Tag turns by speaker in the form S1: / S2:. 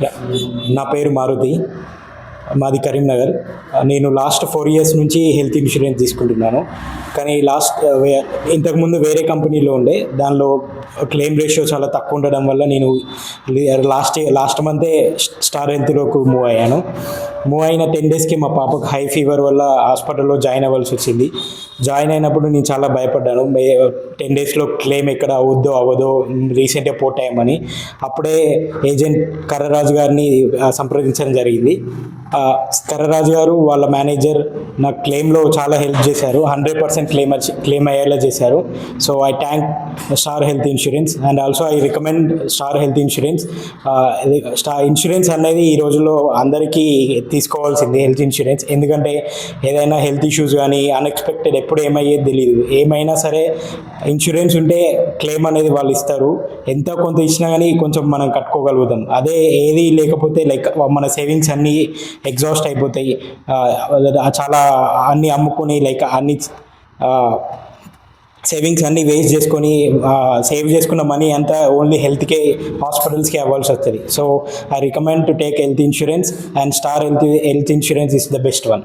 S1: Yeah. నా పేరు మారుతి, మాది కరీంనగర్. నేను లాస్ట్ 4 years నుంచి హెల్త్ ఇన్సూరెన్స్ తీసుకుంటున్నాను. కానీ ఇంతకుముందు వేరే కంపెనీలో ఉండే, దానిలో క్లెయిమ్ రేషియో చాలా తక్కువ ఉండడం వల్ల నేను లాస్ట్ మంతే స్టార్ హెల్త్లోకి మూవ్ అయ్యాను. మూవ్ అయిన 10 daysకి మా పాపకు హై ఫీవర్ వల్ల హాస్పిటల్లో జాయిన్ అవ్వాల్సి వచ్చింది. జాయిన్ అయినప్పుడు నేను చాలా భయపడ్డాను, 10 daysలో క్లెయిమ్ ఎక్కడ అవ్వదో రీసెంట్గా పోర్ట్ అయ్యామని. అప్పుడే ఏజెంట్ కర్రరాజు గారిని సంప్రదించడం జరిగింది. కర్రరాజు గారు వాళ్ళ మేనేజర్ నాకు క్లెయిమ్లో చాలా హెల్ప్ చేశారు. 100% క్లెయిమ్ అయ్యేలా చేశారు. So I thank star health insurance and also I recommend star health insurance. Insurance అనేది ఈ రోజుల్లో అందరికీ తీసుకోవాల్సింది, హెల్త్ ఇన్సూరెన్స్. ఎందుకంటే ఏదైనా హెల్త్ ఇష్యూస్ కానీ అన్ఎక్స్పెక్టెడ్ ఎప్పుడు ఏమయ్యేది తెలియదు. ఏమైనా సరే ఇన్సూరెన్స్ ఉంటే క్లెయిమ్ అనేది వాళ్ళు ఇస్తారు. ఎంత కొంత ఇచ్చినా కానీ కొంచెం మనం కట్టుకోగలుగుతాం. అదే ఏది లేకపోతే లైక్ మన సేవింగ్స్ అన్నీ ఎగ్జాస్ట్ అయిపోతాయి. చాలా అన్నీ అమ్ముకొని లైక్ అన్ని సేవింగ్స్ అన్నీ వేస్ట్ చేసుకొని సేవ్ చేసుకున్న మనీ అంతా ఓన్లీ హెల్త్కే, హాస్పిటల్స్కే అవ్వాల్సి వస్తుంది. So I recommend to take health insurance and star health insurance is the best one.